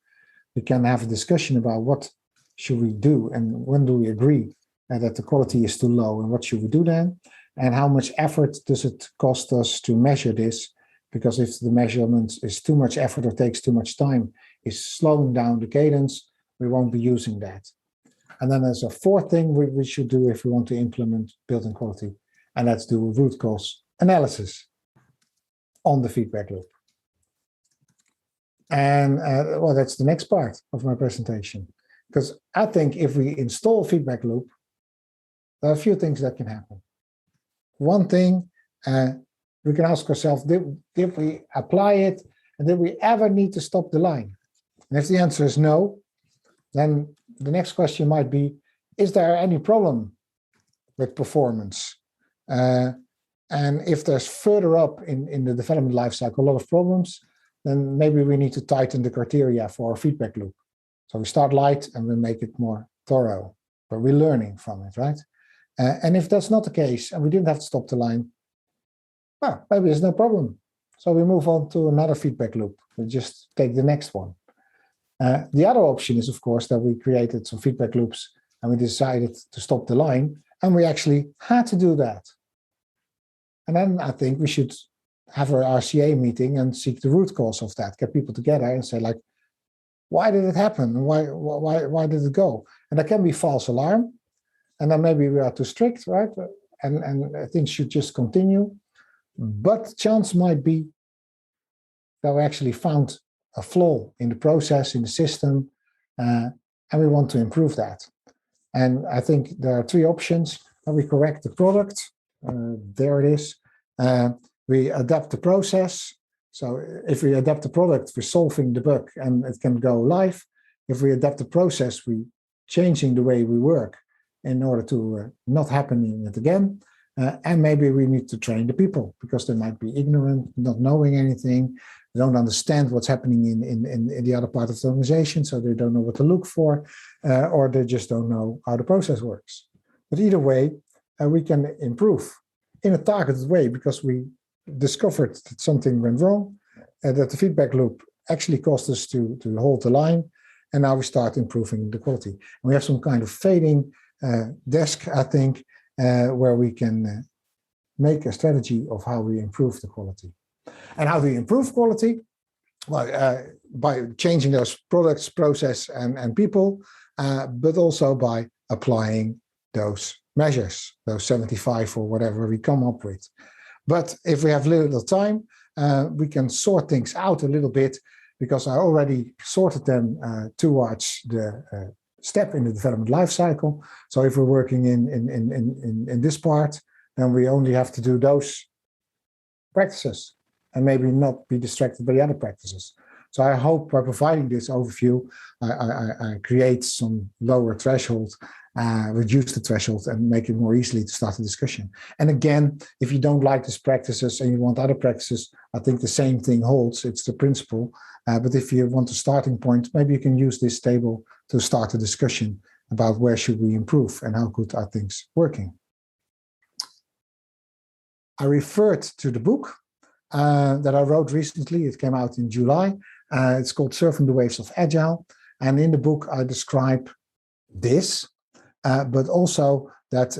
We can have a discussion about what should we do and when do we agree that the quality is too low and what should we do then, and how much effort does it cost us to measure this, because if the measurement is too much effort or takes too much time, is slowing down the cadence, we won't be using that. And then there's a fourth thing we should do if we want to implement built-in quality, and that's do a root cause analysis on the feedback loop. And well, that's the next part of my presentation, because I think if we install feedback loop, there are a few things that can happen. One thing, we can ask ourselves, did we apply it, and did we ever need to stop the line? And if the answer is no, then the next question might be, is there any problem with performance? And And if there's further up in the development lifecycle a lot of problems, then maybe we need to tighten the criteria for our feedback loop. So we start light and we make it more thorough, but we're learning from it, right? And if that's not the case, and we didn't have to stop the line, well, maybe it's no problem. So we move on to another feedback loop. We just take the next one. The other option is, of course, that we created some feedback loops and we decided to stop the line, and we actually had to do that. And then I think we should have our RCA meeting and seek the root cause of that, get people together and say, like, why did it happen? Why did it go? And there can be false alarm. And then maybe we are too strict, right? And things should just continue. But chance might be that we actually found a flaw in the process, in the system, and we want to improve that. And I think there are three options. We correct the product. There it is. We adapt the process. So if we adapt the product, we're solving the bug and it can go live. If we adapt the process, we're changing the way we work in order to not happening it again. And maybe we need to train the people because they might be ignorant, not knowing anything. They don't understand what's happening in the other part of the organization, so they don't know what to look for, or they just don't know how the process works. But either way, we can improve in a targeted way because we discovered that something went wrong, that the feedback loop actually caused us to hold the line, and now we start improving the quality. And we have some kind of fading desk, I think, where we can make a strategy of how we improve the quality. And how do you improve quality? Well, by changing those products, process, and people, but also by applying those measures, those 75 or whatever we come up with. But if we have little time, we can sort things out a little bit because I already sorted them towards the step in the development lifecycle. So if we're working in this part, then we only have to do those practices and maybe not be distracted by the other practices. So I hope by providing this overview, I create some lower threshold, reduce the threshold and make it more easily to start a discussion. And again, if you don't like these practices and you want other practices, I think the same thing holds. It's the principle. But if you want a starting point, maybe you can use this table to start a discussion about where should we improve and how good are things working. I referred to the book that I wrote recently. It came out in July. It's called Surfing the Waves of Agile. And in the book, I describe this, but also that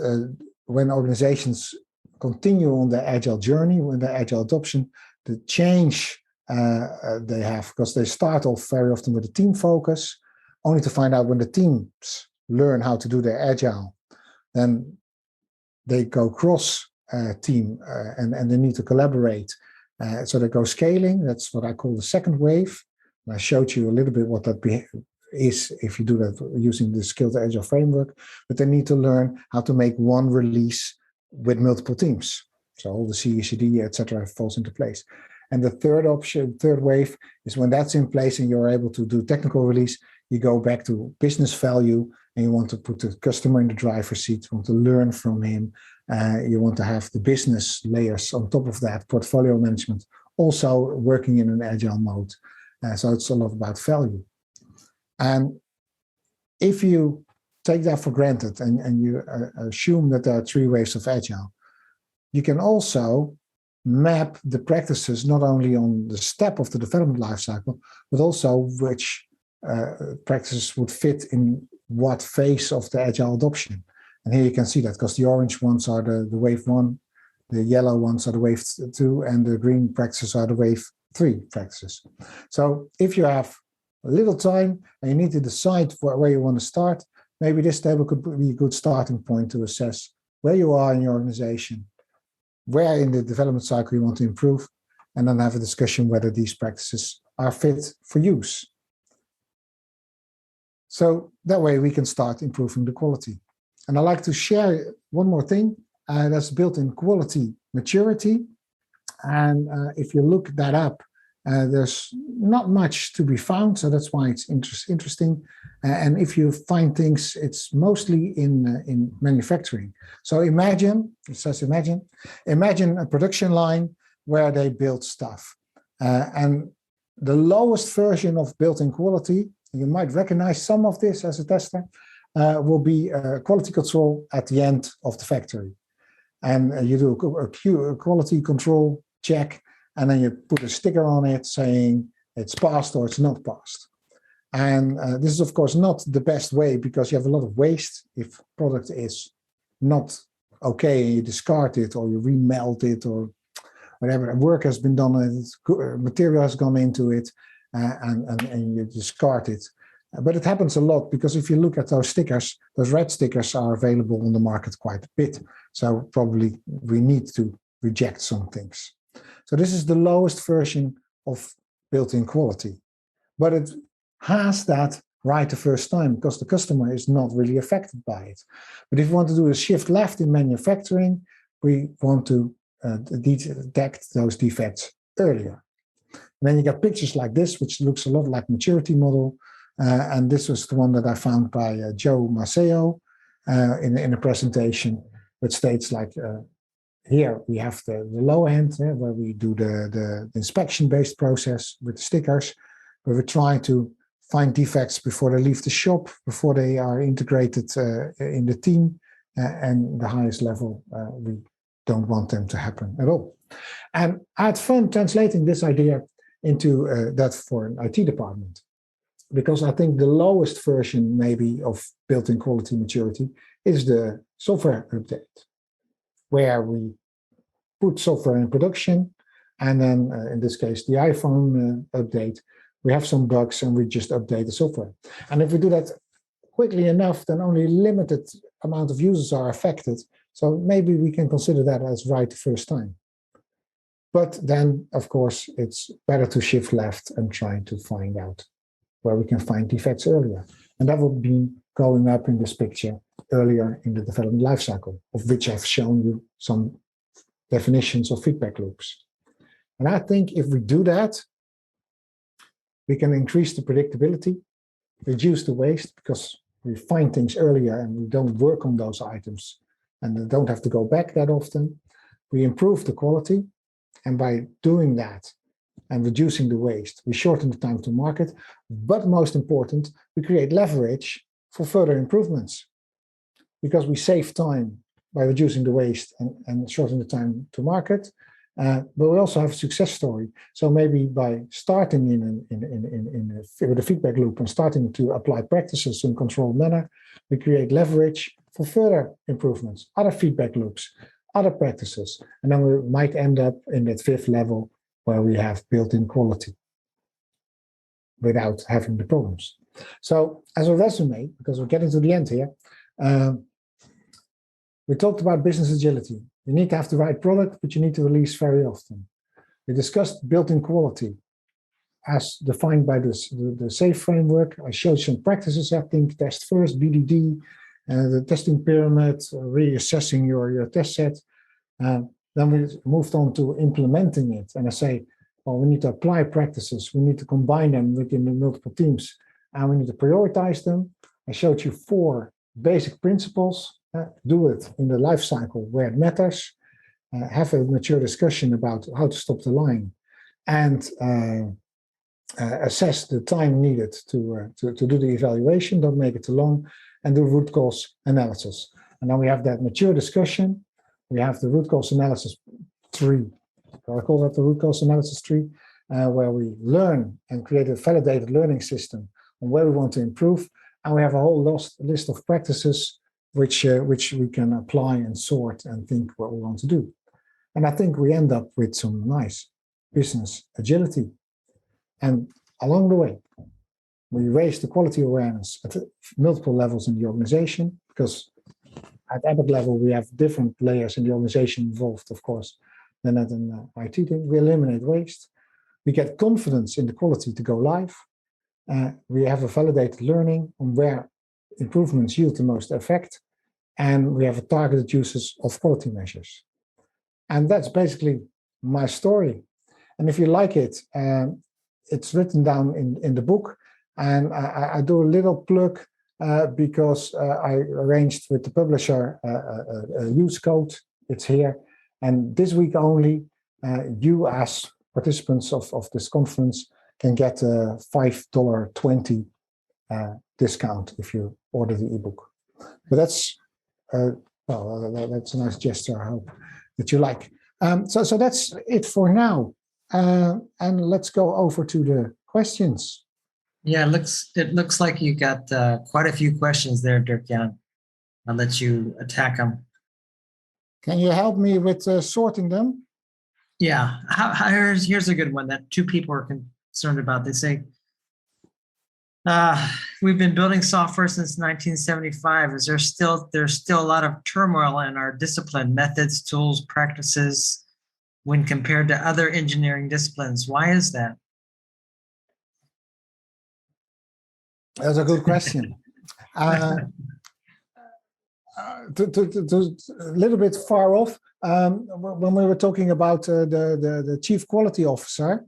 when organizations continue on their Agile journey, when their Agile adoption, the change they have, because they start off very often with a team focus, only to find out when the teams learn how to do their Agile, then they go cross team and they need to collaborate. So they go scaling. That's what I call the second wave. And I showed you a little bit what that is if you do that using the Scaled Agile framework. But they need to learn how to make one release with multiple teams. So all the CE/CD, etc., falls into place. And the third option, third wave, is when that's in place and you're able to do technical release, you go back to business value and you want to put the customer in the driver's seat, you want to learn from him. You want to have the business layers on top of that, portfolio management, also working in an agile mode. So it's a lot about value. And if you take that for granted and you assume that there are three waves of agile, you can also map the practices not only on the step of the development lifecycle, but also which practices would fit in what phase of the agile adoption. And here you can see that because the orange ones are the wave 1, the yellow ones are the wave 2, and the green practices are the wave 3 practices. So if you have a little time and you need to decide where you want to start, maybe this table could be a good starting point to assess where you are in your organization, where in the development cycle you want to improve, and then have a discussion whether these practices are fit for use. So that way we can start improving the quality. And I'd like to share one more thing that's built in quality maturity. And if you look that up There's not much to be found, so that's why it's interesting. And if you find things, it's mostly in manufacturing. So imagine a production line where they build stuff. And the lowest version of built-in quality, you might recognize some of this as a tester, will be quality control at the end of the factory. And you do a quality control check, and then you put a sticker on it saying it's passed or it's not passed. And this is, of course, not the best way because you have a lot of waste. If product is not okay, you discard it or you remelt it or whatever, work has been done, material has gone into it, and you discard it. But it happens a lot because if you look at those stickers, those red stickers are available on the market quite a bit. So probably we need to reject some things. So this is the lowest version of built-in quality. But it has that right the first time because the customer is not really affected by it. But if we want to do a shift left in manufacturing, we want to detect those defects earlier. And then you get pictures like this, which looks a lot like maturity model. And this was the one that I found by Joe Maceo in a presentation, which states like, here we have the low end where we do the inspection-based process with the stickers, where we try to find defects before they leave the shop, before they are integrated in the team, and the highest level, we don't want them to happen at all. And I had fun translating this idea into that for an IT department, because I think the lowest version maybe of built-in quality maturity is the software update, where we put software in production, and then in this case, the iPhone update, we have some bugs and we just update the software. And if we do that quickly enough, then only a limited amount of users are affected. So maybe we can consider that as right the first time. But then, of course, it's better to shift left and try to find out where we can find defects earlier. And that would be going up in this picture earlier in the development lifecycle, of which I've shown you some definitions of feedback loops. And I think if we do that, we can increase the predictability, reduce the waste, because we find things earlier and we don't work on those items and they don't have to go back that often. We improve the quality, and by doing that and reducing the waste, we shorten the time to market, but most important, we create leverage for further improvements because we save time by reducing the waste and shortening the time to market. But we also have a success story. So maybe by starting with a feedback loop and starting to apply practices in a controlled manner, we create leverage for further improvements, other feedback loops, other practices. And then we might end up in that fifth level where we have built-in quality without having the problems. So as a resume, because we're getting to the end here, we talked about business agility. You need to have the right product, but you need to release very often. We discussed built-in quality as defined by the SAFe framework. I showed some practices, I think, test first, BDD, the testing pyramid, reassessing your test set. Then we moved on to implementing it. And I say, well, we need to apply practices. We need to combine them within the multiple teams. And we need to prioritize them. I showed you 4 basic principles. Do it in the life cycle where it matters. Have a mature discussion about how to stop the line. And assess the time needed to do the evaluation. Don't make it too long. And do root cause analysis. And then we have that mature discussion. We have the root cause analysis tree. So I call that the root cause analysis tree, where we learn and create a validated learning system on where we want to improve. And we have a whole list of practices which we can apply and sort and think what we want to do. And I think we end up with some nice business agility. And along the way, we raise the quality awareness at multiple levels in the organization, because at Abbott level, we have different layers in the organization involved, of course, than at an IT thing. We eliminate waste. We get confidence in the quality to go live. We have a validated learning on where improvements yield the most effect. And we have a targeted uses of quality measures. And that's basically my story. And if you like it, it's written down in the book. And I do a little plug because I arranged with the publisher a use code. It's here. And this week only, you as participants of this conference can get a $5.20 discount if you order the ebook. But that's that's a nice gesture. I hope that you like. So that's it for now. And let's go over to the questions. Yeah, it looks like you got quite a few questions there, Derk-Jan. I'll let you attack them. Can you help me with sorting them? Yeah, here's a good one that two people are concerned about. They say, we've been building software since 1975. There's still a lot of turmoil in our discipline, methods, tools, practices, when compared to other engineering disciplines. Why is that? That's a good question. To a little bit far off, when we were talking about the chief quality officer,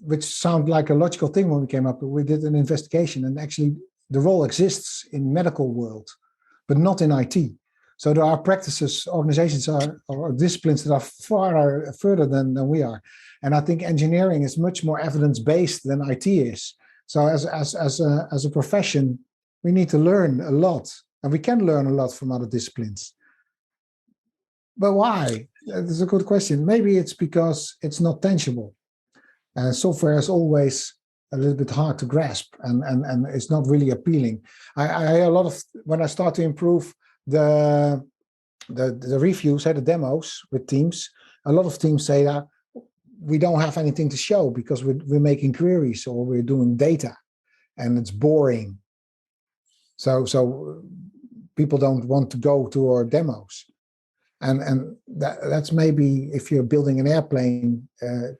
which sounded like a logical thing when we came up, we did an investigation, and actually the role exists in medical world, but not in IT. So there are practices, organizations or disciplines that are far further than we are. And I think engineering is much more evidence-based than IT is. So as a profession, we need to learn a lot, and we can learn a lot from other disciplines. But why? That's a good question. Maybe it's because it's not tangible. Software is always a little bit hard to grasp, and it's not really appealing. I hear a lot of, when I start to improve the reviews, the demos with teams, a lot of teams say that we don't have anything to show because we're making queries or we're doing data, and it's boring. So people don't want to go to our demos. And that's maybe if you're building an airplane,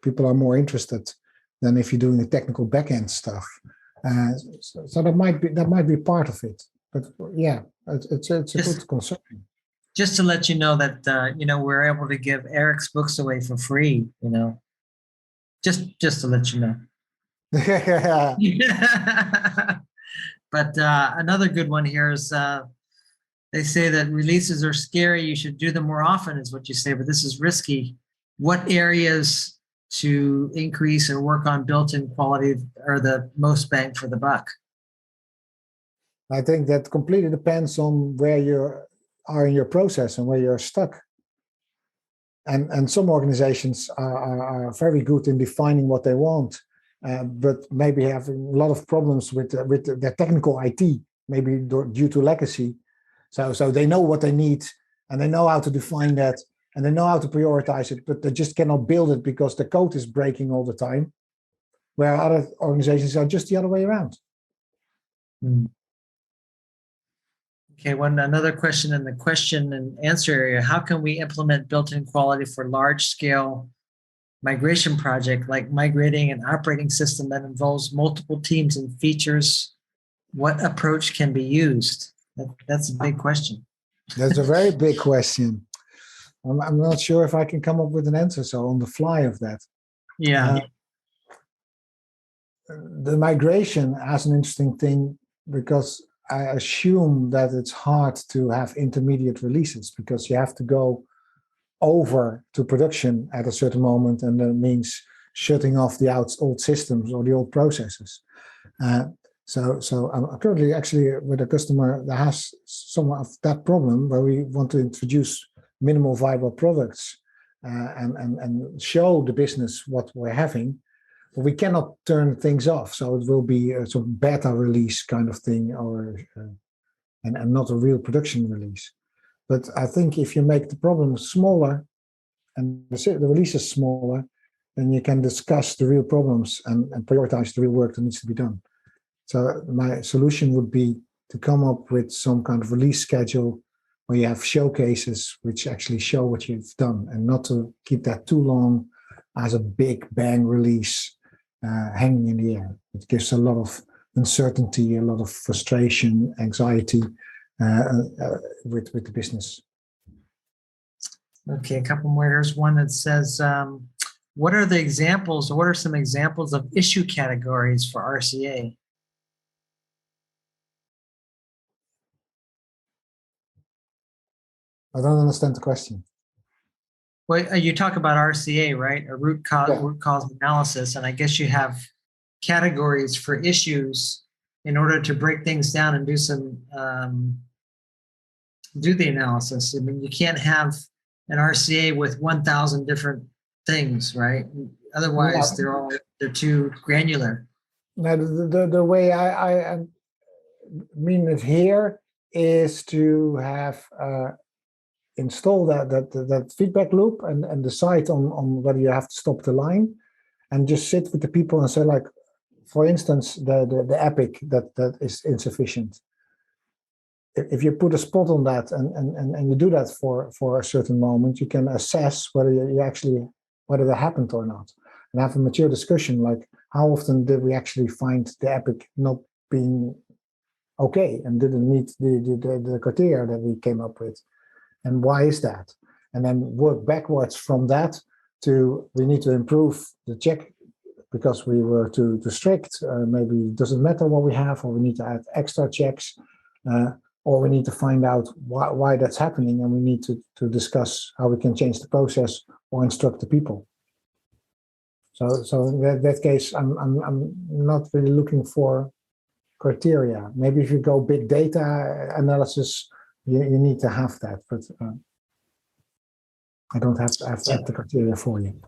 people are more interested than if you're doing the technical backend stuff. So that might be part of it. But yeah, it's a good concern. Just to let you know that we're able to give Eric's books away for free. Just to let you know. But another good one here is. They say that releases are scary. You should do them more often, is what you say, but this is risky. What areas to increase or work on built-in quality are the most bang for the buck? I think that completely depends on where you are in your process and where you're stuck. And some organizations are very good in defining what they want, but maybe having a lot of problems with their technical IT, maybe due to legacy. So they know what they need, and they know how to define that, and they know how to prioritize it, but they just cannot build it because the code is breaking all the time, where other organizations are just the other way around. Okay, another question in the question and answer area. How can we implement built-in quality for large-scale migration project like migrating an operating system that involves multiple teams and features? What approach can be used? That's a big question. That's a very big question. I'm not sure if I can come up with an answer so on the fly of that. Yeah. The migration has an interesting thing because I assume that it's hard to have intermediate releases because you have to go over to production at a certain moment, and that means shutting off the old systems or the old processes. So I'm currently actually with a customer that has some of that problem where we want to introduce minimal viable products and show the business what we're having, but we cannot turn things off. So it will be some beta release kind of thing, and not a real production release. But I think if you make the problem smaller and the release is smaller, then you can discuss the real problems and prioritize the real work that needs to be done. So my solution would be to come up with some kind of release schedule where you have showcases which actually show what you've done, and not to keep that too long as a big bang release hanging in the air. It gives a lot of uncertainty, a lot of frustration, anxiety with the business. Okay, a couple more. Here's one that says, what are the examples, or what are some examples of issue categories for RCA? I don't understand the question. Well, you talk about RCA, right? A root cause analysis, and I guess you have categories for issues in order to break things down and do some do the analysis. I mean, you can't have an RCA with 1,000 different things, right? Otherwise, they're too granular. Now, the way I mean it here is to have install that feedback loop and decide on whether you have to stop the line, and just sit with the people and say, like, for instance, the epic that is insufficient. If you put a spot on that and you do that for a certain moment, you can assess whether whether that happened or not, and have a mature discussion, like, how often did we actually find the epic not being okay and didn't meet the criteria that we came up with, and why is that? And then work backwards from that to, we need to improve the check because we were too strict. Maybe it doesn't matter what we have, or we need to add extra checks, or we need to find out why that's happening, and we need to discuss how we can change the process or instruct the people. So in that case, I'm not really looking for criteria. Maybe if you go big data analysis, you need to have that, but I don't have the criteria for you.